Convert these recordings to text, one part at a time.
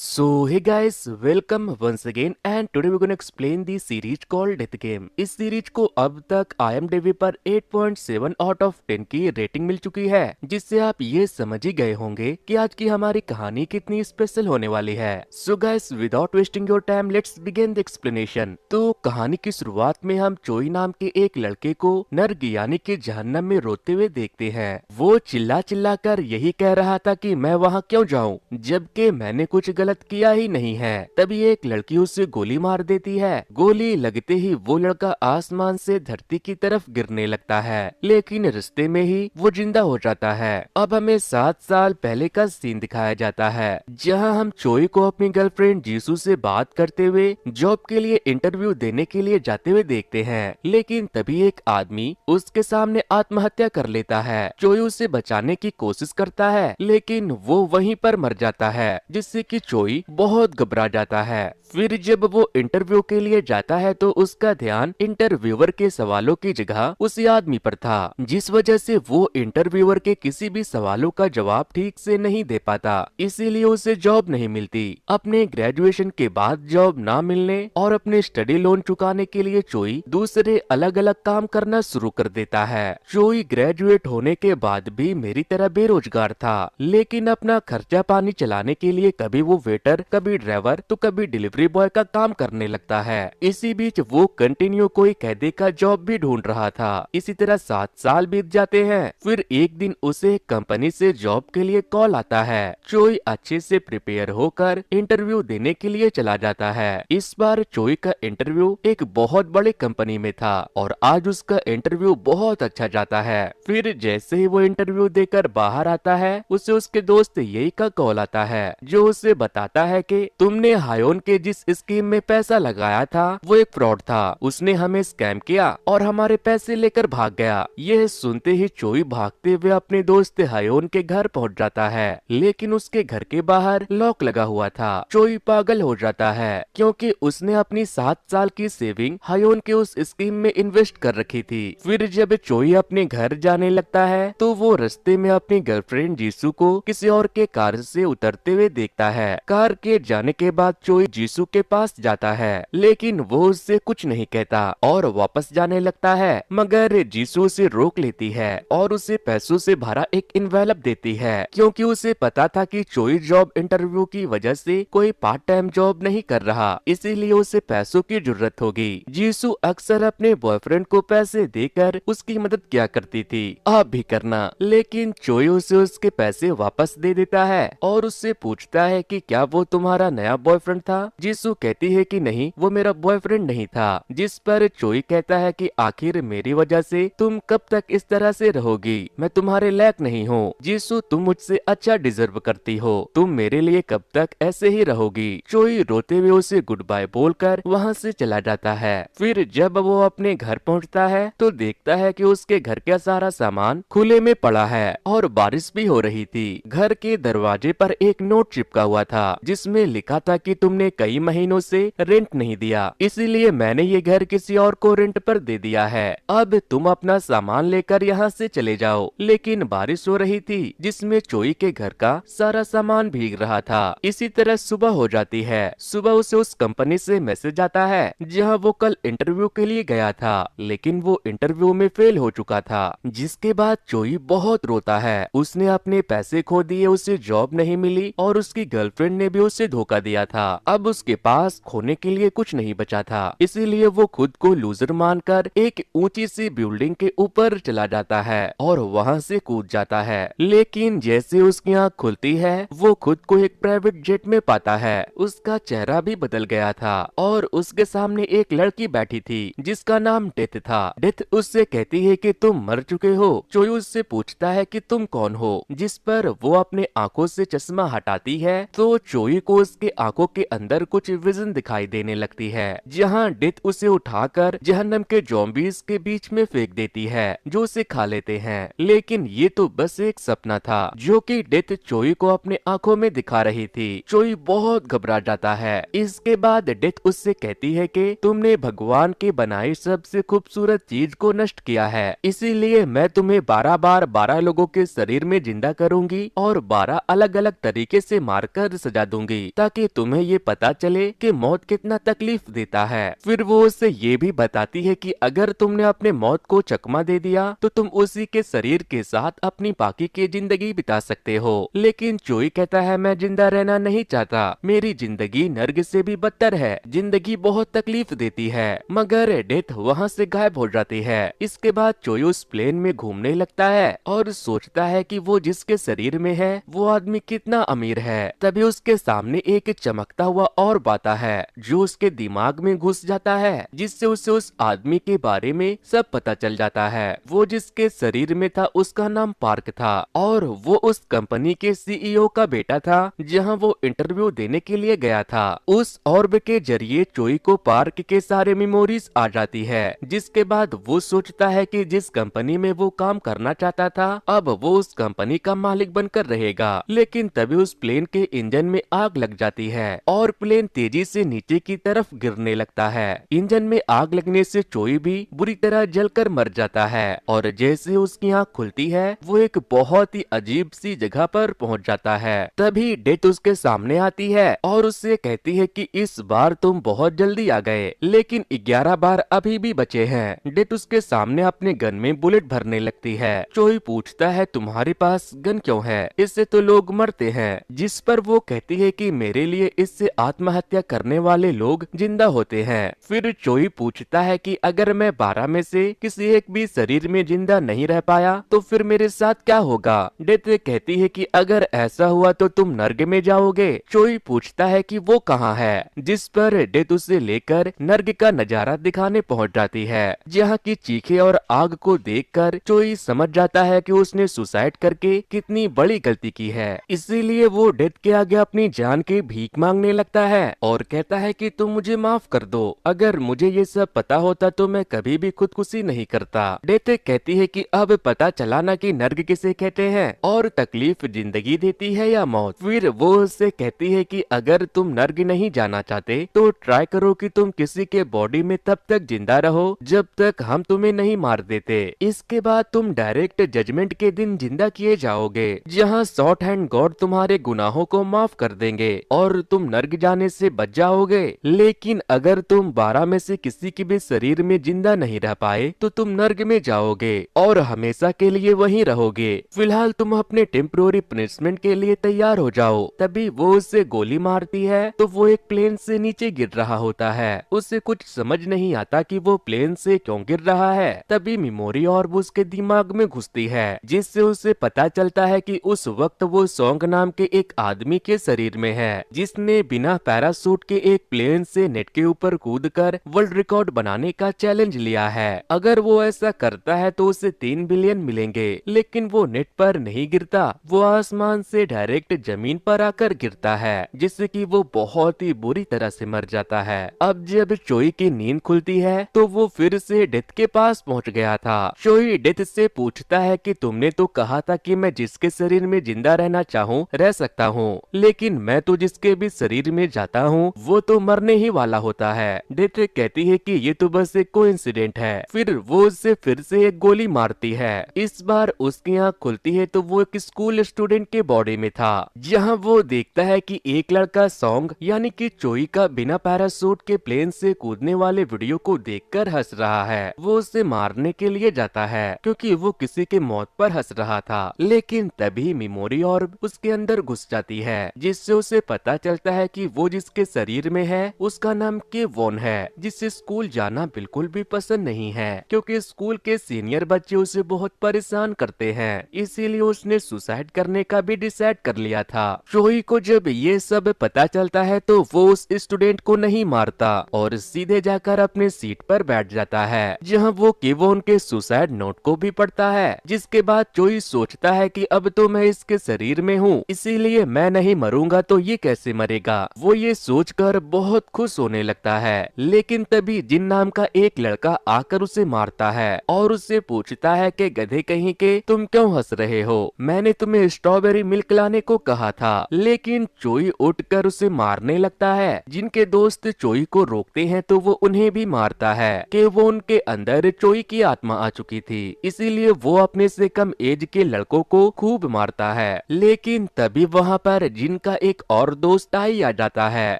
So hey guys, welcome once again and today we're gonna explain the series called Death Game। इस series को अब तक IMDb पर 8.7 out of 10 की rating मिल चुकी है, जिससे आप ये समझ ही गए होंगे कि आज की हमारी कहानी कितनी स्पेशल होने वाली है। So guys, without wasting your time, let's begin the explanation। तो कहानी की शुरुआत में हम चोई नाम के एक लड़के को नर्क यानी कि जहन्नम में रोते हुए देखते हैं। वो चिल्ला चिल्ला कर यही कह रहा था कि मैं वहाँ क्यों जाऊँ जबकि मैंने कुछ गलत किया ही नहीं है। तभी एक लड़की उसे गोली मार देती है। गोली लगते ही वो लड़का आसमान से धरती की तरफ गिरने लगता है, लेकिन रास्ते में ही वो जिंदा हो जाता है। अब हमें 7 साल पहले का सीन दिखाया जाता है, जहां हम चोई को अपनी गर्लफ्रेंड जीसू से बात करते हुए जॉब के लिए इंटरव्यू देने के लिए जाते हुए देखते हैं। लेकिन तभी एक आदमी उसके सामने आत्महत्या कर लेता है। चोई उसे बचाने की कोशिश करता है, लेकिन वो वहीं पर मर जाता है, जिससे कि चोई बहुत घबरा जाता है। फिर जब वो इंटरव्यू के लिए जाता है तो उसका ध्यान इंटरव्यूअर के सवालों की जगह उसी आदमी पर था, जिस वजह से वो इंटरव्यूअर के किसी भी सवालों का जवाब ठीक से नहीं दे पाता। इसीलिए उसे जॉब नहीं मिलती। अपने ग्रेजुएशन के बाद जॉब ना मिलने और अपने स्टडी लोन चुकाने के लिए चोई दूसरे अलग अलग काम करना शुरू कर देता है। चोई ग्रेजुएट होने के बाद भी मेरी तरह बेरोजगार था, लेकिन अपना खर्चा पानी चलाने के लिए कभी वो वेटर, कभी ड्राइवर तो कभी डिलीवरी बॉय का काम करने लगता है। इसी बीच वो कंटिन्यू कोई कैदी का जॉब भी ढूंढ रहा था। इसी तरह 7 साल बीत जाते हैं। फिर एक दिन उसे कंपनी से जॉब के लिए कॉल आता है। चोई अच्छे से प्रिपेयर होकर इंटरव्यू देने के लिए चला जाता है। इस बार चोई का इंटरव्यू एक बहुत बड़ी कंपनी में था और आज उसका इंटरव्यू बहुत अच्छा जाता है। फिर जैसे ही वो इंटरव्यू देकर बाहर आता है, उसे उसके दोस्त यही का कॉल आता है, जो उसे बताता है कि तुमने हायोन के जिस स्कीम में पैसा लगाया था वो एक फ्रॉड था। उसने हमें स्कैम किया और हमारे पैसे लेकर भाग गया। यह सुनते ही चोई भागते हुए अपने दोस्त हायोन के घर पहुंच जाता है, लेकिन उसके घर के बाहर लॉक लगा हुआ था। चोई पागल हो जाता है, क्योंकि उसने अपनी 7 साल की सेविंग हायोन के उस स्कीम में इन्वेस्ट कर रखी थी। फिर जब चोई अपने घर जाने लगता है तो वो रास्ते में अपनी गर्लफ्रेंड जीसू को किसी और के कार से उतरते हुए देखता है। कार के जाने के बाद चोई जीसू के पास जाता है, लेकिन वो उससे कुछ नहीं कहता और वापस जाने लगता है। मगर जीसू उसे रोक लेती है और उसे पैसों से भरा एक इन्वेलप देती है, क्योंकि उसे पता था कि चोई जॉब इंटरव्यू की वजह से कोई पार्ट टाइम जॉब नहीं कर रहा, इसीलिए उसे पैसों की जरूरत होगी। जीसू अक्सर अपने बॉयफ्रेंड को पैसे देकर उसकी मदद किया करती थी, आप भी करना। लेकिन चोई उसे उसके पैसे वापस दे देता है और उससे पूछता है कि क्या वो तुम्हारा नया बॉयफ्रेंड था। जीसू कहती है कि नहीं, वो मेरा बॉयफ्रेंड नहीं था। जिस पर चोई कहता है कि आखिर मेरी वजह से तुम कब तक इस तरह से रहोगी, मैं तुम्हारे लायक नहीं हूँ। जीसू, तुम मुझसे अच्छा डिजर्व करती हो, तुम मेरे लिए कब तक ऐसे ही रहोगी। चोई रोते हुए उसे गुड बाय बोलकर वहाँ से चला जाता है। फिर जब वो अपने घर पहुँचता है तो देखता है कि उसके घर का सारा सामान खुले में पड़ा है और बारिश भी हो रही थी। घर के दरवाजे पर एक नोट चिपका हुआ था, जिसमें लिखा था कि तुमने कई महीनों से रेंट नहीं दिया, इसीलिए मैंने ये घर किसी और को रेंट पर दे दिया है। अब तुम अपना सामान लेकर यहाँ से चले जाओ। लेकिन बारिश हो रही थी, जिसमें चोई के घर का सारा सामान भीग रहा था। इसी तरह सुबह हो जाती है। सुबह उसे उस कंपनी से मैसेज आता है जहाँ वो कल इंटरव्यू के लिए गया था, लेकिन वो इंटरव्यू में फेल हो चुका था। जिसके बाद चोई बहुत रोता है। उसने अपने पैसे खो दिए, उसे जॉब नहीं मिली और उसकी गर्लफ्रेंड ने भी उसे धोखा दिया था। अब उसके पास खोने के लिए कुछ नहीं बचा था, इसीलिए वो खुद को लूजर मानकर एक ऊंची सी बिल्डिंग के ऊपर चला जाता है और वहाँ से कूद जाता है। लेकिन जैसे उसकी आँख खुलती है, वो खुद को एक प्राइवेट जेट में पाता है। उसका चेहरा भी बदल गया था और उसके सामने एक लड़की बैठी थी जिसका नाम डेथ था। डेथ उससे कहती है कि तुम मर चुके हो। चोई उससे पूछता है कि तुम कौन हो, जिस पर वो अपने आंखों से चश्मा हटाती है तो चोई को उसके आंखों के अंदर कुछ विजन दिखाई देने लगती है, जहां डेथ उसे उठाकर जहन्नम के ज़ॉम्बीज़ के बीच में फेंक देती है, जो उसे खा लेते हैं। लेकिन ये तो बस एक सपना था जो कि डेथ चोई को अपने आंखों में दिखा रही थी। चोई बहुत घबरा जाता है। इसके बाद डेथ उससे कहती है कि तुमने भगवान के बनाई सबसे खूबसूरत चीज को नष्ट किया है, इसीलिए मैं तुम्हें 12 बार 12 लोगों के शरीर में जिंदा करूंगी और 12 अलग अलग तरीके से मारकर सजा दूंगी ताकि तुम्हें ये पता चले कि मौत कितना तकलीफ देता है। फिर वो उससे ये भी बताती है कि अगर तुमने अपने मौत को चकमा दे दिया तो तुम उसी के शरीर के साथ अपनी बाकी की जिंदगी बिता सकते हो। लेकिन चोई कहता है मैं जिंदा रहना नहीं चाहता, मेरी जिंदगी नर्क से भी बदतर है, जिंदगी बहुत तकलीफ देती है। मगर डेथ वहाँ से गायब हो जाती है। इसके बाद चोई उस प्लेन में घूमने लगता है और सोचता है कि वो जिसके शरीर में है वो आदमी कितना अमीर है। तभी उसके सामने एक चमकता हुआ और आता है जो उसके दिमाग में घुस जाता है, जिससे उसे उस आदमी के बारे में सब पता चल जाता है। वो जिसके शरीर में था उसका नाम पार्क था और वो उस कंपनी के सीईओ का बेटा था जहां वो इंटरव्यू देने के लिए गया था। उस ऑर्ब के जरिए चोई को पार्क के सारे मेमोरीज आ जाती है, जिसके बाद वो सोचता है कि जिस कंपनी में वो काम करना चाहता था अब वो उस कंपनी का मालिक बनकर रहेगा। लेकिन तभी उस प्लेन के इंजन में आग लग जाती है और प्लेन तेजी से नीचे की तरफ गिरने लगता है। इंजन में आग लगने से चोई भी बुरी तरह जलकर मर जाता है और जैसे उसकी आँख खुलती है वो एक बहुत ही अजीब सी जगह पर पहुंच जाता है। तभी डेथ उसके सामने आती है और उससे कहती है कि इस बार तुम बहुत जल्दी आ गए, लेकिन 11 बार अभी भी बचे हैं। डेथ उसके सामने अपने गन में बुलेट भरने लगती है। चोई पूछता है तुम्हारे पास गन क्यों है, इससे तो लोग मरते हैं। जिस पर वो कहती है कि मेरे लिए इससे आत्महत्या करने वाले लोग जिंदा होते हैं। फिर चोई पूछता है कि अगर मैं 12 में से किसी एक भी शरीर में जिंदा नहीं रह पाया तो फिर मेरे साथ क्या होगा। डेथ कहती है कि अगर ऐसा हुआ तो तुम नर्क में जाओगे। चोई पूछता है कि वो कहाँ है, जिस पर डेथ उसे लेकर नर्क का नजारा दिखाने पहुंच जाती है, जहाँ की चीखें और आग को देखकर चोई समझ जाता है कि उसने सुसाइड करके कितनी बड़ी गलती की है। इसीलिए वो डेथ के आगे अपनी जान की भीख मांगने लगता है और कहता है कि तुम मुझे माफ कर दो, अगर मुझे ये सब पता होता तो मैं कभी भी खुदकुशी नहीं करता। डेथ कहती है कि अब पता चला ना कि नर्क किसे कहते हैं और तकलीफ जिंदगी देती है या मौत। फिर वो उससे कहती है कि अगर तुम नर्क नहीं जाना चाहते तो ट्राई करो कि तुम किसी के बॉडी में तब तक जिंदा रहो जब तक हम तुम्हें नहीं मार देते। इसके बाद तुम डायरेक्ट जजमेंट के दिन जिंदा किए जाओगे, जहाँ शॉर्ट हैंड गॉड तुम्हारे गुनाहों को माफ कर देंगे और तुम नर्क जाने से बच जाओगे। लेकिन अगर तुम 12 में से किसी के भी शरीर में जिंदा नहीं रह पाए तो तुम नर्क में जाओगे और हमेशा के लिए वहीं रहोगे। फिलहाल तुम अपने टेम्पोररी पनिशमेंट के लिए तैयार हो जाओ। तभी वो उससे गोली मारती है तो वो एक प्लेन से नीचे गिर रहा होता है। उसे कुछ समझ नहीं आता कि वो प्लेन से क्यों गिर रहा है। तभी मेमोरी ऑर्ब उसके दिमाग में घुसती है, जिससे उसे पता चलता है कि उस वक्त वो सॉन्ग नाम के एक आदमी के शरीर में है, जिसने बिना पैरासूट के एक प्लेन से नेट के ऊपर कूदकर वर्ल्ड रिकॉर्ड बनाने का चैलेंज लिया है। अगर वो ऐसा करता है तो उसे 3 बिलियन मिलेंगे। लेकिन वो नेट पर नहीं गिरता, वो आसमान से डायरेक्ट जमीन पर आकर गिरता है, जिससे कि वो बहुत ही बुरी तरह से मर जाता है। अब जब चोई की नींद खुलती है तो वो फिर से डेथ के पास पहुंच गया था। चोई डेथ से पूछता है कि तुमने तो कहा था कि मैं जिसके शरीर में जिंदा रहना चाहूँ रह सकता हूँ, लेकिन मैं तो जिसके भी शरीर में जाता हूँ वो तो मरने ही वाला होता है। डेथ कहती है कि ये तो बस एक कोइंसिडेंट है। फिर वो उससे फिर से एक गोली मारती है। इस बार उसकी आँख खुलती है तो वो एक स्कूल स्टूडेंट के बॉडी में था, जहाँ वो देखता है कि एक लड़का सॉन्ग यानी कि चोई का बिना पैरासूट के प्लेन से कूदने वाले वीडियो को देखकर हंस रहा है। वो उसे मारने के लिए जाता है क्योंकि वो किसी के मौत पर हंस रहा था। लेकिन तभी मेमोरी ऑर्ब उसके अंदर घुस जाती है, जिससे उसे पता चलता है कि वो जिसके शरीर में है उसका नाम केवॉन है, जिसे स्कूल जाना बिल्कुल भी पसंद नहीं है क्योंकि स्कूल के सीनियर बच्चे उसे बहुत परेशान करते हैं। इसीलिए उसने सुसाइड करने का भी डिसाइड कर लिया था। चोई को जब ये सब पता चलता है तो वो उस स्टूडेंट को नहीं मारता और सीधे जाकर अपने सीट पर बैठ जाता है, जहां वो केवॉन के सुसाइड नोट को भी पढ़ता है। जिसके बाद चोई सोचता है कि अब तो मैं इसके शरीर में हूँ, इसीलिए मैं नहीं मरूंगा तो ये कैसे मरेगा। वो ये सोचकर बहुत खुश होने लगता है। लेकिन तभी जिन नाम का एक लड़का आकर उसे मारता है और उससे पूछता है कि गधे कहीं के तुम क्यों हंस रहे हो, मैंने तुम्हें स्ट्रॉबेरी मिल्क लाने को कहा था। लेकिन चोई उठकर उसे मारने लगता है। जिनके दोस्त चोई को रोकते हैं तो वो उन्हें भी मारता है कि वो उनके अंदर चोई की आत्मा आ चुकी थी, इसीलिए वो अपने से कम एज के लड़कों को खूब मारता है। लेकिन तभी वहाँ पर जिन जिनका एक और दोस्त टाई आ जाता है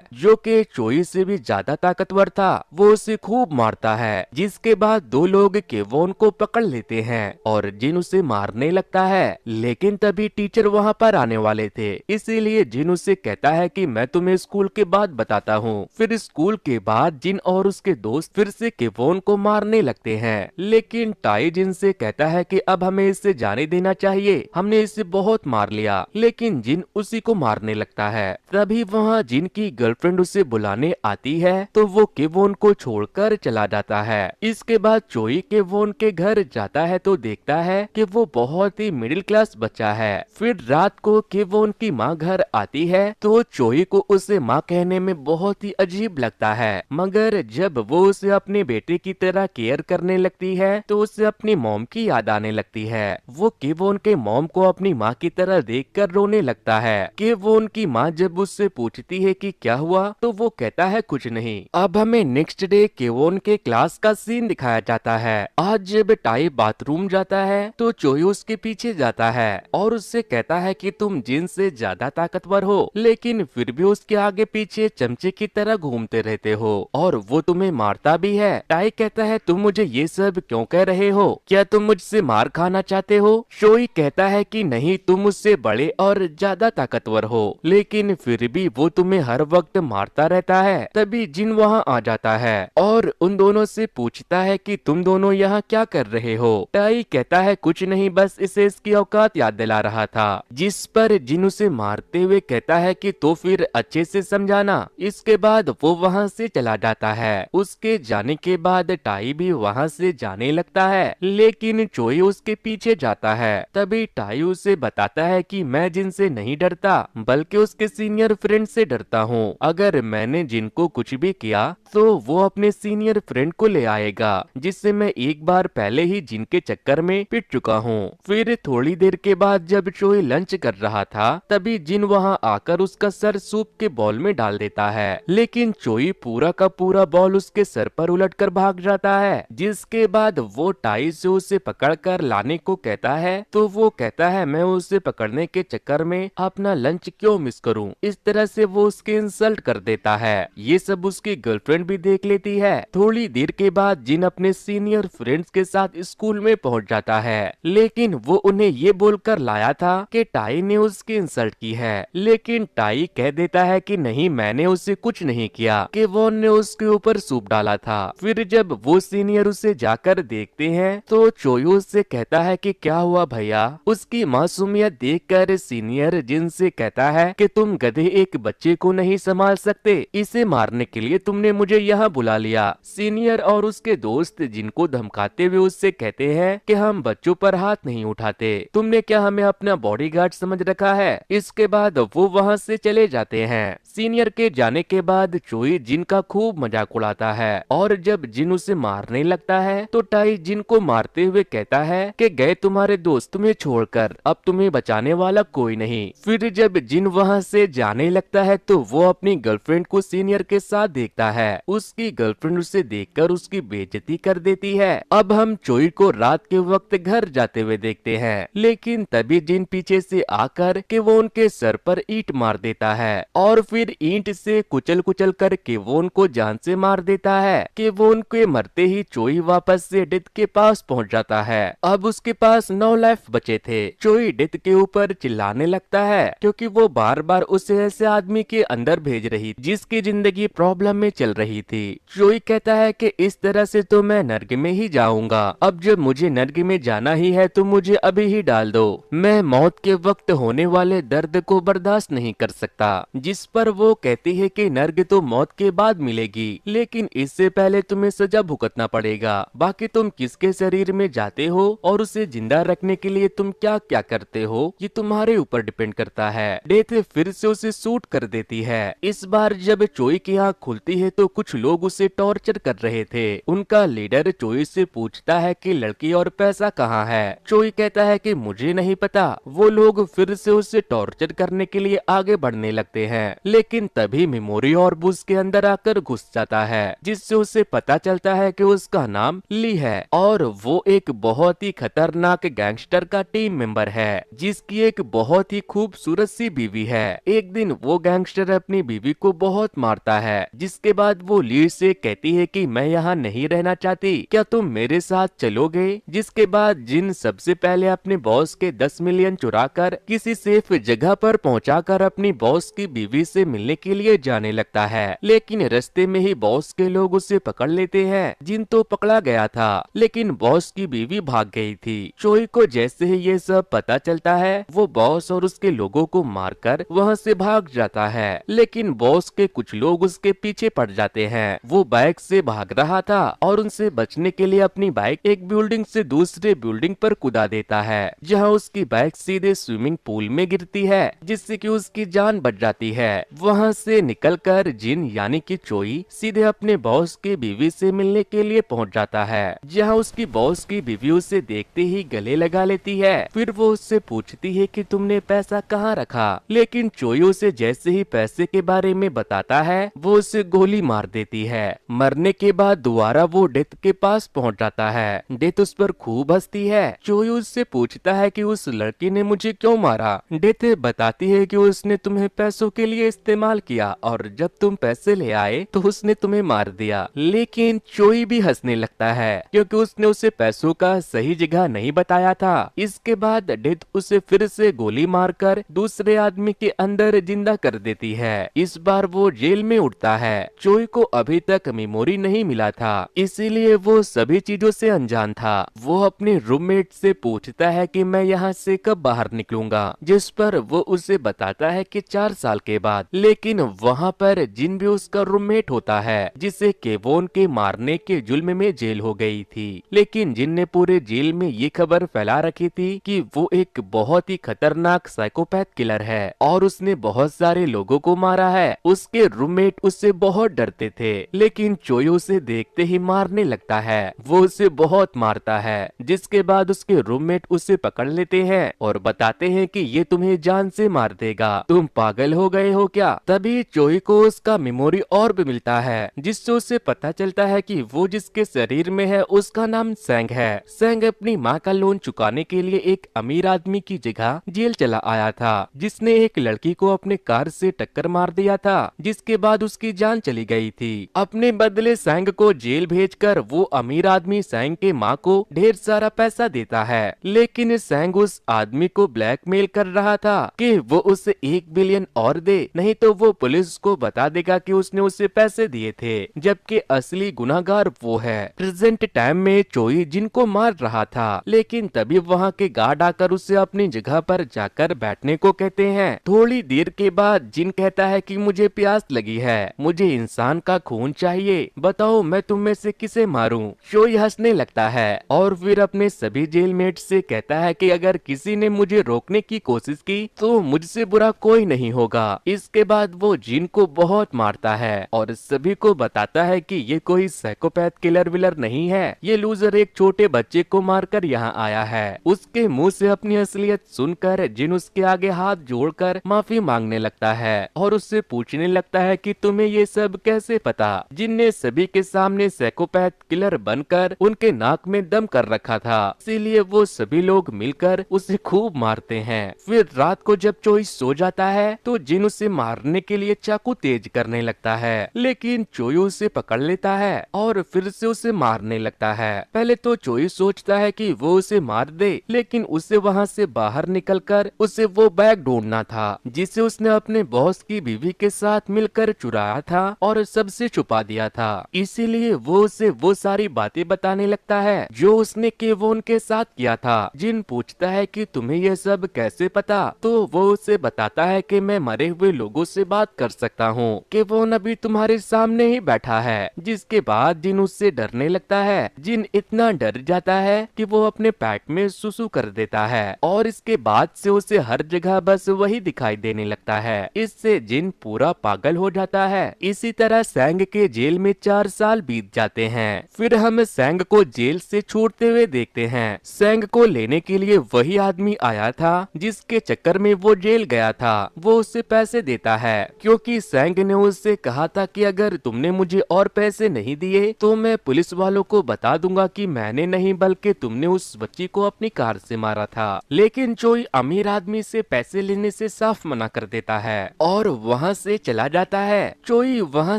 जो कि चोई से भी ज्यादा ताकतवर था। वो उसे खूब मारता है, जिसके बाद दो लोग केवोन को पकड़ लेते हैं और जिन उसे मारने लगता है। लेकिन तभी टीचर वहाँ पर आने वाले थे, इसीलिए जिन उसे कहता है कि मैं तुम्हें स्कूल के बाद बताता हूँ। फिर स्कूल के बाद जिन और उसके दोस्त फिर से केवोन को मारने लगते हैं, लेकिन टाई जिन से कहता है कि अब हमें इसे जाने देना चाहिए, हमने इसे बहुत मार लिया। लेकिन जिन उसी को मारने लगता है। तभी वहाँ जिन की गर्लफ्रेंड उसे बुलाने आती है तो वो केवोन को छोड़कर चला जाता है। इसके बाद चोई केवोन के घर जाता है तो देखता है कि वो बहुत ही मिडिल क्लास बच्चा है। फिर रात को केवोन की माँ घर आती है तो चोई को उसे माँ कहने में बहुत ही अजीब लगता है, मगर जब वो उसे अपने बेटे की तरह केयर करने लगती है तो उसे अपनी मॉम की याद आने लगती है। वो केवोन के मॉम को अपनी माँ की तरह देखकर रोने लगता है। केवोन की माँ जब उससे पूछती है कि क्या हुआ तो वो कहता है कुछ नहीं। अब हमें नेक्स्ट डे केवोन के क्लास का सीन दिखाया जाता है। आज जब टाई बाथरूम जाता है तो चोई उसके पीछे जाता है और उससे कहता है कि तुम जिन से ज्यादा ताकतवर हो, लेकिन फिर भी उसके आगे पीछे चमचे की तरह घूमते रहते हो और वो तुम्हें मारता भी है। टाई कहता है तुम मुझे ये सब क्यों कह रहे हो, क्या तुम मुझसे मार खाना चाहते हो? चोई कहता है कि नहीं, तुम मुझसे बड़े और ज्यादा ताकतवर हो, लेकिन फिर भी वो तुम्हें हर वक्त मारता रहता है। तभी जिन वहाँ आ जाता है और उन दोनों से पूछता है कि तुम दोनों यहाँ क्या कर रहे हो? टाई कहता है कुछ नहीं, बस इसे इसकी औकात याद दिला रहा था। जिस पर जिन उसे मारते हुए कहता है कि तो फिर अच्छे से समझाना। इसके बाद वो वहाँ से चला जाता है। उसके जाने के बाद टाई भी वहाँ से जाने लगता है, लेकिन चोई उसके पीछे जाता है। तभी टाई उसे बताता है कि मैं जिनसे नहीं डरता, बल्कि उसके सीनियर फ्रेंड से डरता हूँ। अगर मैंने जिनको कुछ भी किया तो वो अपने सीनियर फ्रेंड को ले आएगा, जिससे मैं एक बार पहले ही जिनके चक्कर में पिट चुका हूँ। फिर थोड़ी देर के बाद जब चोई लंच कर रहा था तभी जिन वहाँ आकर उसका सर सूप के बॉल में डाल देता है, लेकिन चोई पूरा का पूरा बॉल उसके सर पर उलटकर भाग जाता है। जिसके बाद वो टाई से उसे पकड़कर लाने को कहता है तो वो कहता है मैं उसे पकड़ने के चक्कर में अपना लंच क्यों मिस करूं। इस तरह से वो उसके इंसल्ट कर देता है। ये सब उसकी गर्लफ्रेंड भी देख लेती है। थोड़ी देर के बाद जिन अपने सीनियर फ्रेंड्स के साथ स्कूल में पहुंच जाता है, लेकिन वो उन्हें ये बोलकर लाया था कि टाई ने उसकी इंसल्ट की है, लेकिन टाई कह देता है कि नहीं, मैंने उसे कुछ नहीं किया, केवोन ने उसके ऊपर सूप डाला था। फिर जब वो सीनियर उसे जाकर देखते हैं तो चोई उससे कहता है कि क्या हुआ भैया। उसकी मासूमियत देखकर सीनियर जिनसे कहता है कि तुम गधे एक बच्चे को नहीं संभाल सकते, इसे मारने के लिए तुमने मुझे यहाँ बुला लिया। सीनियर और उसके दोस्त जिनको धमकाते हुए उससे कहते हैं कि हम बच्चों पर हाथ नहीं उठाते, तुमने क्या हमें अपना बॉडीगार्ड समझ रखा है। इसके बाद वो वहाँ से चले जाते हैं। सीनियर के जाने के बाद चोई जिन का खूब मजाक उड़ाता है और जब जिन उसे मारने लगता है तो टाई जिन को मारते हुए कहता है कि गए तुम्हारे दोस्त तुम्हें छोड़कर, अब तुम्हें बचाने वाला कोई नहीं। फिर जब जिन वहाँ से जाने लगता है तो वो अपनी गर्लफ्रेंड को सीनियर के साथ देखता है। उसकी गर्लफ्रेंड उसे देखकर उसकी बेइज्जती कर देती है। अब हम चोई को रात के वक्त घर जाते हुए देखते हैं, लेकिन तभी जिन पीछे से आकर के वो उनके सर पर ईंट मार देता है और फिर ईंट से कुचल कुचल कर केवोन को जान से मार देता है। केवोन के मरते ही चोई वापस से डेथ के पास पहुंच जाता है। अब उसके पास 9 लाइफ बचे थे। चोई डेथ के ऊपर चिल्लाने लगता है क्योंकि वो बार बार उसे ऐसे आदमी के अंदर भेज रही जिसकी जिंदगी प्रॉब्लम में चल रही थी। चोई कहता है कि इस तरह से तो मैं नर्क में ही जाऊंगा, अब जब मुझे नर्क में जाना ही है तो मुझे अभी ही डाल दो, मैं मौत के वक्त होने वाले दर्द को बर्दाश्त नहीं कर सकता। जिस पर वो कहती है कि नर्क तो मौत के बाद मिलेगी, लेकिन इससे पहले तुम्हें सजा भुगतना पड़ेगा। बाकी तुम किसके शरीर में जाते हो और उसे जिंदा रखने के लिए तुम क्या क्या करते हो ये तुम्हारे ऊपर डिपेंड करता है। डेथ फिर से उसे शूट कर देती है। इस बार जब चोई की आँख खुलती है तो कुछ लोग उसे टॉर्चर कर रहे थे। उनका लीडर चोई से पूछता है कि लड़की और पैसा कहाँ है। चोई कहता है कि मुझे नहीं पता। वो लोग फिर से उसे टॉर्चर करने के लिए आगे बढ़ने लगते हैं, लेकिन तभी मेमोरी और उसके अंदर आकर घुस जाता है, जिससे उसे पता चलता है कि उसका नाम ली है और वो एक बहुत ही खतरनाक गैंगस्टर का टीम मेंबर है, जिसकी एक बहुत ही खूबसूरत सी बीवी है। एक दिन वो गैंगस्टर अपनी बीवी को बहुत मारता है, जिसके बाद वो ली से कहती है कि मैं यहाँ नहीं रहना चाहती, क्या तुम मेरे साथ चलोगे। जिसके बाद जिन सबसे पहले अपने बॉस के 10 मिलियन चुराकर किसी सेफ जगह पर पहुंचाकर अपनी बॉस की बीवी से मिलने के लिए जाने लगता है। लेकिन रास्ते में ही बॉस के लोग उसे पकड़ लेते हैं। जिन तो पकड़ा गया था, लेकिन बॉस की बीवी भाग गई थी। चोई को जैसे ही ये सब पता चलता है, वो बॉस और उसके लोगों को मारकर वहाँ से भाग जाता है। लेकिन बॉस के कुछ लोग उसके पीछे पड़ जाते हैं। वो बाइक से भाग रहा था और उनसे बचने के लिए अपनी बाइक एक बिल्डिंग से दूसरे बिल्डिंग पर कूदा देता है, जहाँ उसकी बाइक सीधे स्विमिंग पूल में गिरती है, जिससे कि उसकी जान बच जाती है। वहाँ से निकलकर जिन यानी कि चोई सीधे अपने बॉस की बीवी से मिलने के लिए पहुँच जाता है, जहाँ उसकी बॉस की बीवी उसे देखते ही गले लगा लेती है। फिर वो उससे पूछती है कि तुमने पैसा कहाँ रखा, लेकिन चोई उसे जैसे ही पैसे के बारे में बताता है, वो उसे गोली मार देती है। मरने के बाद दोबारा वो डेथ के पास पहुंच जाता है। डेथ उस पर खूब हंसती है। चोई उससे पूछता है कि उस लड़की ने मुझे क्यों मारा। डेथ बताती है कि उसने तुम्हें पैसों के लिए इस्तेमाल किया और जब तुम पैसे ले आए तो उसने तुम्हें मार दिया। लेकिन चोई भी हंसने लगता है क्योंकि उसने उसे पैसों का सही जगह नहीं बताया था। इसके बाद डेथ उसे फिर से गोली मारकर दूसरे आदमी के अंदर जिंदा कर देती है। इस बार वो जेल में उठता है। चोई को अभी तक मेमोरी नहीं मिला था, इसीलिए वो सभी चीजों से अनजान था। वो अपने रूममेट से पूछता है कि मैं यहाँ से कब बाहर निकलूंगा, जिस पर वो उसे बताता है कि 4 साल के बाद। लेकिन वहाँ पर जिन भी उसका रूममेट होता है, जिसे केवोन के मारने के जुल्म में जेल हो गई थी। लेकिन जिन ने पूरे जेल में ये खबर फैला रखी थी कि वो एक बहुत ही खतरनाक साइकोपैथ किलर है और उसने बहुत सारे लोगों को मारा है। उसके रूममेट उससे बहुत डरते थे, लेकिन चोई उसे देखते ही मारने लगता है। वो उसे बहुत मारता है, जिसके बाद उसके रूममेट उसे पकड़ लेते हैं और बताते हैं कि ये तुम्हें जान से मार देगा, तुम पागल हो गए हो क्या। तभी चोई को उसका मेमोरी ऑर्ब मिलता है, जिससे उसे पता चलता है कि वो जिसके शरीर में है उसका नाम सेंग है। सेंग अपनी माँ का लोन चुकाने के लिए एक अमीर आदमी की जगह जेल चला आया था, जिसने एक लड़की को अपने कार से टक्कर मार दिया था, जिसके बाद उसकी जान चली गई थी। अपने बदले सेंग को जेल भेजकर वो अमीर आदमी सेंग के माँ को ढेर सारा पैसा देता है। लेकिन सेंग उस आदमी को ब्लैकमेल कर रहा था कि वो उसे 1 बिलियन और दे, नहीं तो वो पुलिस को बता देगा कि उसने उसे पैसे दिए थे, जबकि असली गुनाहगार वो है। प्रेजेंट टाइम में चोई जिनको मार रहा था, लेकिन तभी वहाँ के गार्ड आकर उसे अपनी जगह पर जाकर बैठने को कहते हैं। थोड़ी देर के बाद जिन कहता है कि मुझे प्यास लगी है, मुझे इंसान का खून चाहिए, बताओ मैं तुम में से किसे मारूं। चोई हंसने लगता है और फिर अपने सभी जेलमेट से कहता है कि अगर किसी ने मुझे रोकने की कोशिश की तो मुझसे बुरा कोई नहीं होगा। इसके बाद वो जिन को बहुत मारता है और सभी को बताता है कि ये कोई साइकोपैथ किलर विलर नहीं है, ये लूजर एक छोटे बच्चे को मारकर यहाँ आया है। उसके मुंह से अपनी असलियत सुनकर जिन उसके आगे हाथ जोड़कर माफी मांगने लगता है और उससे पूछने लगता है कि तुम्हें ये सब कैसे पता। जिन ने सभी के सामने साइकोपैथ किलर बनकर उनके नाक में दम कर रखा था, इसीलिए वो सभी लोग मिलकर उसे खूब मारते हैं। फिर रात को जब चोई सो जाता है तो जिन उसे मारने के लिए चाकू तेज करने लगता है, लेकिन चोई उसे पकड़ लेता है और फिर से उसे मारने लगता है। पहले तो चोई सोचता है कि वो उसे मार दे, लेकिन उसे वहाँ से बाहर निकलकर उसे वो बैग ढूंढना था जिसे उसने अपने बॉस की बीवी के साथ मिलकर चुराया था और सबसे छुपा दिया था। इसीलिए वो उसे वो सारी बातें बताने लगता है जो उसने केवोन के साथ किया था। जिन पूछता है कि तुम्हें ये सब कैसे पता, तो वो उसे बताता है कि मैं मरे हुए लोगों से बात कर सकता हूँ, केवोन अभी तुम्हारे सामने ही बैठा है। जिसके बाद जिन उससे डरने लगता है। जिन इतना डर जाता है कि वो अपने पैट में सुसु कर देता है और इसके बाद से उसे हर जगह बस वही दिखाई देने लगता है। इससे जिन पूरा पागल हो जाता है। इसी तरह सेंग के जेल में 4 साल बीत जाते हैं। फिर हम सेंग को जेल से छूटते हुए देखते हैं। सेंग को लेने के लिए वही आदमी आया था जिसके चक्कर में वो जेल गया था। वो उससे पैसे देता है क्योंकि सेंग ने उससे कहा था कि अगर तुमने मुझे और पैसे नहीं दिए तो मैं पुलिस वालों को बता दूंगा कि मैंने नहीं बल्कि तुमने उस बच्ची को अपनी कार से मारा था। लेकिन चोई अमीर आदमी से पैसे लेने से साफ मना कर देता है और वहाँ से चला जाता है। चोई वहाँ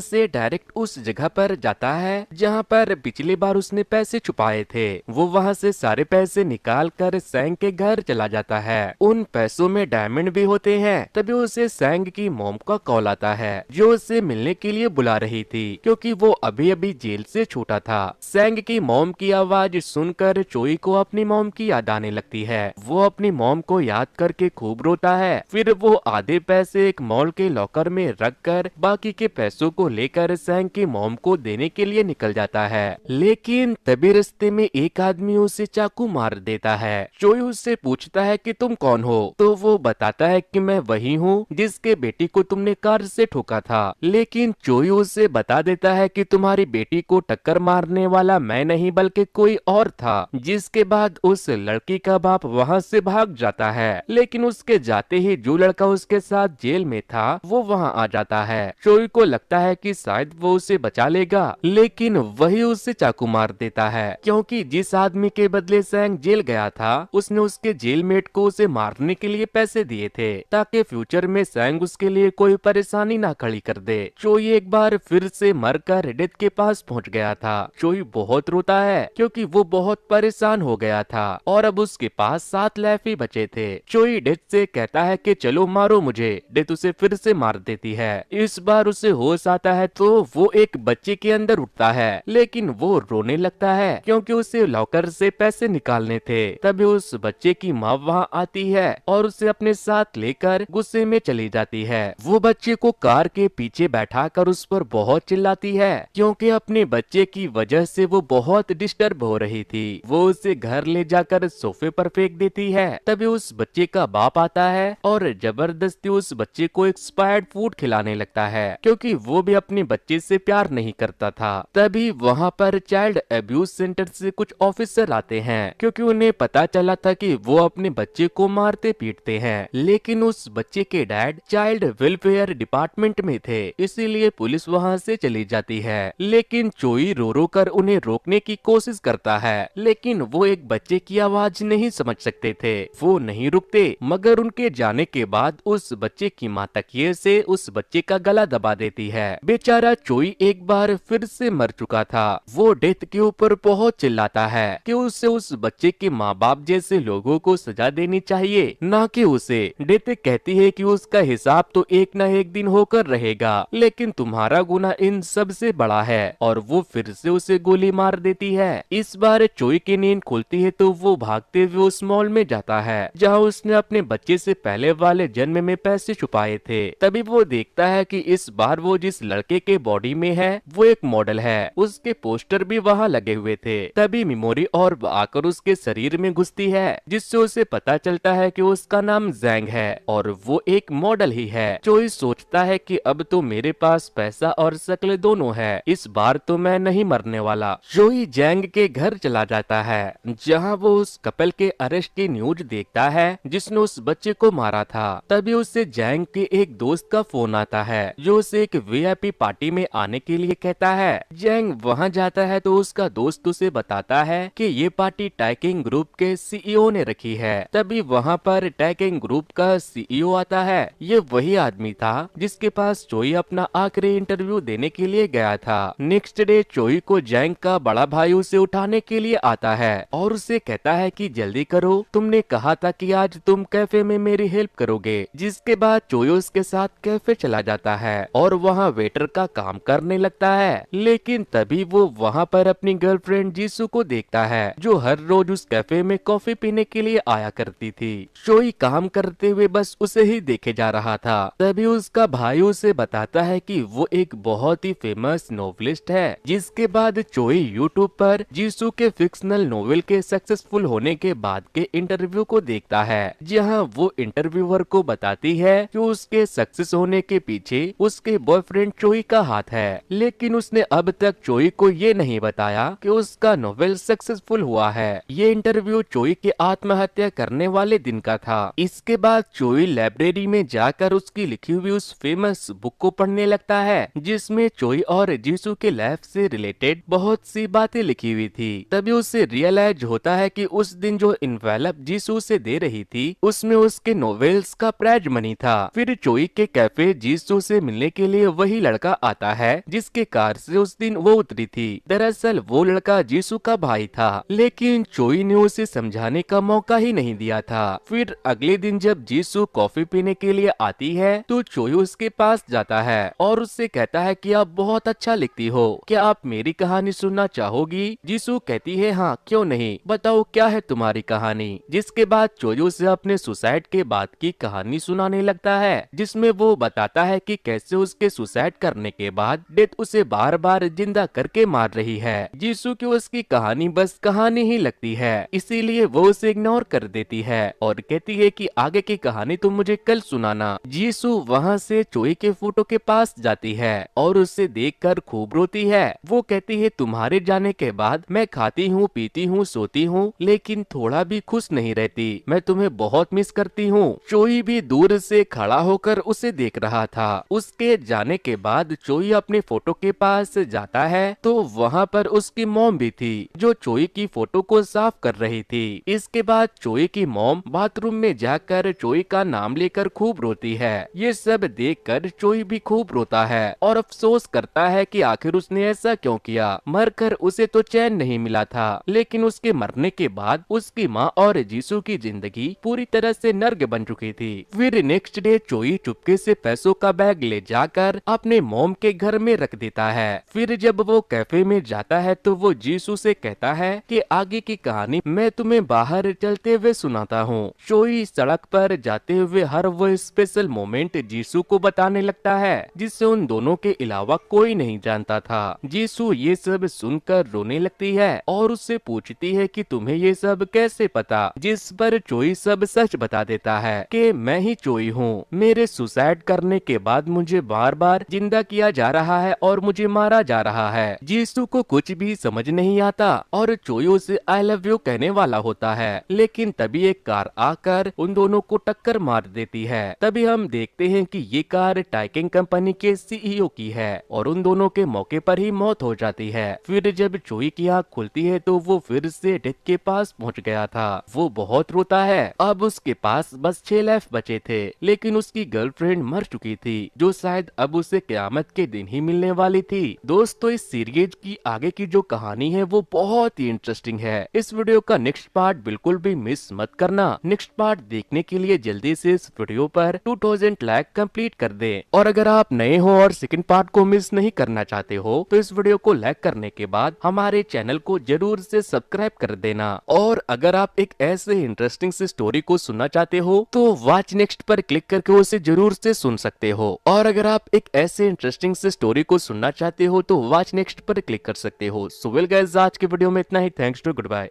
से डायरेक्ट उस जगह पर जाता है जहाँ पर पिछली बार उसने पैसे छुपाए थे। वो वहाँ से सारे पैसे निकाल कर सैंग के घर चला जाता है। उन पैसों में डायमंड भी होते हैं। तभी उसे सैंग की मॉम का कॉल आता है जो उसे मिलने के लिए बुला रही थी क्योंकि वो अभी अभी जेल से छूटा था। सैंग की मॉम की आवाज सुनकर चोई को अपनी मॉम की याद आने लगती है। वो अपनी मॉम को याद करके खूब रोता है। फिर वो आधे पैसे एक मॉल के लॉकर में रख कर बाकी के पैसों को लेकर सैंग की मॉम को देने के लिए निकल जाता है। लेकिन तभी रास्ते में एक आदमी उसे चाकू मार देता है। चोई उससे पूछता है कि तुम कौन हो, तो वो बताता है कि मैं वही हूँ जिसके बेटी को तुमने कार से ठोका था। लेकिन चोई उसे बता देता है कि तुम्हारी बेटी को टक्कर मारने वाला मैं नहीं बल्कि कोई और था। जिसके बाद उस लड़की का बाप वहाँ से भाग जाता है। लेकिन उसके जाते ही जो लड़का उसके साथ जेल में था वो वहाँ आ जाता है। चोई को लगता है कि शायद वो उसे बचा लेगा, लेकिन वही उसे चाकू मार देता है क्योंकि जिस आदमी के बदले सैंग जेल गया था उसने उसके जेलमेट को उसे मारने के लिए पैसे दिए थे ताकि फ्यूचर में सैंग उसके लिए कोई परेशानी ना खड़ी कर दे। चोई एक बार फिर से मरकर डेथ के पास पहुंच गया था। चोई बहुत रोता है क्योंकि वो बहुत परेशान हो गया था और अब उसके पास 7 लाइफ ही बचे थे। चोई डेथ से कहता है कि चलो मारो मुझे। डेथ उसे फिर से मार देती है। इस बार उसे होश आता है तो वो एक बच्चे के अंदर उठता है, लेकिन वो रोने लगता है क्योंकि उसे लॉकर से पैसे निकालने थे। तभी उस बच्चे की माँ वहाँ आती है और उसे अपने साथ लेकर गुस्से में चली जाती है। वो बच्चे को कार के पीछे बैठाकर उस पर बहुत चिल्लाती है क्योंकि अपने बच्चे की वजह से वो बहुत डिस्टर्ब हो रही थी। वो उसे घर ले जाकर सोफे पर फेंक देती है। तभी उस बच्चे का बाप आता है और जबरदस्ती उस बच्चे को एक्सपायर्ड फूड खिलाने लगता है क्योंकि वो भी अपने बच्चे से प्यार नहीं करता था। तभी वहाँ पर चाइल्ड अब्यूज सेंटर से कुछ ऑफिसर आते हैं क्योंकि उन्हें पता चला था कि वो अपने बच्चे को मारते पीटते हैं। लेकिन उस बच्चे के डैड चाइल्ड वेलफेयर डिपार्टमेंट में थे, इसीलिए पुलिस वहाँ से चली जाती है। लेकिन चोई रो रो कर उन्हें रोकने की कोशिश करता है, लेकिन वो एक बच्चे की आवाज नहीं समझ सकते थे। वो नहीं रुकते, मगर उनके जाने के बाद उस बच्चे की माँ तकिए से उस बच्चे का गला दबा देती है। बेचारा चोई एक बार फिर से मर चुका था। वो डेथ के ऊपर बहुत चिल्लाता है कि उसे उस बच्चे के माँ बाप जैसे लोगों को सजा देनी चाहिए, ना कि उसे। डेथ कहती है कि उसका हिसाब तो एक न एक दिन होकर रहेगा, लेकिन तुम्हारा गुनाह इन सब से बड़ा है, और वो फिर से उसे गोली मार देती है। इस बार चोई की नींद खुलती है तो वो भागते हुए उस मॉल में जाता है जहाँ उसने अपने बच्चे से पहले वाले जन्म में पैसे छुपाए थे। तभी वो देखता है कि इस बार वो जिस लड़के के बॉडी में है वो एक मॉडल है। उसके पोस्टर भी वहाँ लगे हुए थे। तभी मेमोरी और आकर उसके शरीर में घुसती है, जिससे उसे पता चलता है कि उसका नाम जैंग है और वो एक मॉडल ही है। चोई सोचता है कि अब तो मेरे पास पैसा और शक्ल दोनों है, इस बार तो मैं नहीं मरने वाला। चोई जैंग के घर चला जाता है जहाँ वो उस कपल के अरेस्ट की न्यूज देखता है जिसने उस बच्चे को मारा था। तभी उससे जैंग के एक दोस्त का फोन आता है जो उसे एक वीआईपी पार्टी में आने के लिए कहता है। जैंग वहाँ जाता है तो उसका दोस्त उसे बताता है कि ये पार्टी टैकिंग ग्रुप के सीईओ ने रखी है। तभी वहाँ पर टैकिंग ग्रुप का सीईओ आता है। ये वही आदमी था जिसके पास चोई अपना आखिरी इंटरव्यू देने के लिए गया था। नेक्स्ट डे चोई को जैंग का बड़ा भाई उसे उठाने के लिए आता है और उसे कहता है कि जल्दी करो, तुमने कहा था कि आज तुम कैफे में मेरी हेल्प करोगे। जिसके बाद चोई उसके साथ कैफे चला जाता है और वहाँ वेटर का काम करने लगता है। लेकिन तभी वो वहाँ पर अपनी गर्लफ्रेंड जीसू को देखता है जो हर रोज उस कैफे में कॉफी पीने के लिए आया करती थी। चोई काम करते हुए बस उसे ही देखे जा रहा था। तभी उसका भाई उसे बताता है कि वो एक बहुत ही फेमस नोवेलिस्ट है। जिसके बाद चोई यूट्यूब पर जीसू के फिक्शनल नोवेल के सक्सेसफुल होने के बाद के इंटरव्यू को देखता है, जहां वो इंटरव्यूअर को बताती है कि उसके सक्सेस होने के पीछे उसके बॉयफ्रेंड चोई का हाथ है। लेकिन उसने अब तक चोई को ये नहीं बताया कि उसका नोवेल सक्सेसफुल हुआ है। ये इंटरव्यू चोई के आत्महत्या करने वाले दिन का था। इसके बाद चोई लाइब्रेरी में जाकर उसकी लिखी हुई उस फेमस बुक को पढ़ने लगता है जिसमें चोई और जीसू के लाइफ से रिलेटेड बहुत सी बातें लिखी हुई थी। तभी उसे रियलाइज होता है कि उस दिन जो इन्वेलप जीसू से दे रही थी उसमें उसके नोवेल नॉवेल्स का प्राइज मनी था। फिर चोई के कैफे जीसू से मिलने के लिए वही लड़का आता है जिसके कार से उस दिन वो उतरी थी। दरअसल वो लड़का जीसू का भाई था, लेकिन चोई ने उसे समझाने का मौका ही नहीं दिया था। फिर अगले दिन जब जीसू कॉफी पीने के लिए आती है तो चोई उसके पास जाता है और उससे कहता है कि आप बहुत अच्छा लिखती हो, क्या आप मेरी कहानी सुनना चाहोगी? जीसू कहती है हाँ क्यों नहीं, बताओ क्या है तुम्हारी कहानी। जिसके बाद चोई उसे अपने सुसाइड के बाद की कहानी सुनाने लगता है, जिसमें वो बताता है कि कैसे उसके सुसाइड करने के बाद डेथ उसे बार बार जिंदा करके मार रही है। जीसू की उसकी कहानी बस कहानी ही लगती है, इसीलिए वो उसे इग्नोर कर देती है और कहती है कि आगे की कहानी तुम मुझे कल सुनाना। जीसू वहाँ से चोई के फोटो के पास जाती है और उसे देखकर खूब रोती है। वो कहती है तुम्हारे जाने के बाद मैं खाती हूँ, पीती हूँ, सोती हूँ, लेकिन थोड़ा भी खुश नहीं रहती। मैं तुम्हें बहुत मिस करती हूँ। चोई भी दूर से खड़ा होकर उसे देख रहा था। उसके जाने के बाद चोई अपने फोटो के पास जाता है तो वहाँ पर उसकी मॉम भी थी जो चोई की फोटो को साफ कर रही थी। इसके बाद चोई की मॉम बाथरूम में जाकर चोई का नाम लेकर खूब रोती है। ये सब देखकर चोई भी खूब रोता है और अफसोस करता है कि आखिर उसने ऐसा क्यों किया। मरकर उसे तो चैन नहीं मिला था, लेकिन उसके मरने के बाद उसकी माँ और जीसू की जिंदगी पूरी तरह से नर्क बन चुकी थी। फिर नेक्स्ट डे चोई चुपके से पैसों का बैग ले जाकर अपने मॉम के घर में रख देता है। फिर जब वो कैफे में जाता है तो वो जीसू से कहता है कि आगे की कहानी मैं तुम्हें बाहर चलते हुए सुनाता हूँ। चोई सड़क पर जाते हुए हर वो स्पेशल मोमेंट जीसू को बताने लगता है जिससे उन दोनों के अलावा कोई नहीं जानता था। जीसू ये सब सुनकर रोने लगती है और उससे पूछती है कि तुम्हें ये सब कैसे पता, जिस पर चोई सब सच बता देता है कि मैं ही चोई हूँ। मेरे सुसाइड करने के बाद मुझे बार बार जिंदा किया जा रहा है और मुझे मारा जा रहा है। जीसू को कुछ भी समझ नहीं आता और चोई उसे आई लव यू कहने वाला होता है, लेकिन तभी एक कार आकर उन दोनों को टक्कर मार देती है। तभी हम देखते हैं कि ये कार टाइकिंग कंपनी के सीईओ की है और उन दोनों के मौके पर ही मौत हो जाती है। फिर जब चोई की आँख खुलती है तो वो फिर से डेथ के पास पहुंच गया था। वो बहुत रोता है। अब उसके पास बस 6 लाइफ बचे थे, लेकिन उसकी गर्लफ्रेंड मर चुकी थी जो शायद अब उसे क्यामत के दिन ही मिलने वाली थी। दोस्तों इस सीरीज की आगे की जो कहानी है वो बहुत ही इंटरेस्टिंग है। इस वीडियो का नेक्स्ट पार्ट बिल्कुल भी मिस मत करना। नेक्स्ट पार्ट देखने के लिए जल्दी से इस वीडियो पर 2000 लाइक कंप्लीट कर दें। और अगर आप नए हो और सेकंड पार्ट को मिस नहीं करना चाहते हो तो इस वीडियो को लाइक करने के बाद हमारे चैनल को जरूर से सब्सक्राइब कर देना। और अगर आप एक ऐसे इंटरेस्टिंग से स्टोरी को सुनना चाहते हो तो वॉच नेक्स्ट पर क्लिक करके उसे जरूर से सुन सकते हो। और अगर आप एक ऐसे इंटरेस्टिंग से स्टोरी को सुनना चाहते हो तो वॉच नेक्स्ट पर क्लिक कर सकते हो। सो वेल गाइस, आज के वीडियो में इतना ही। Thanks to, good bye.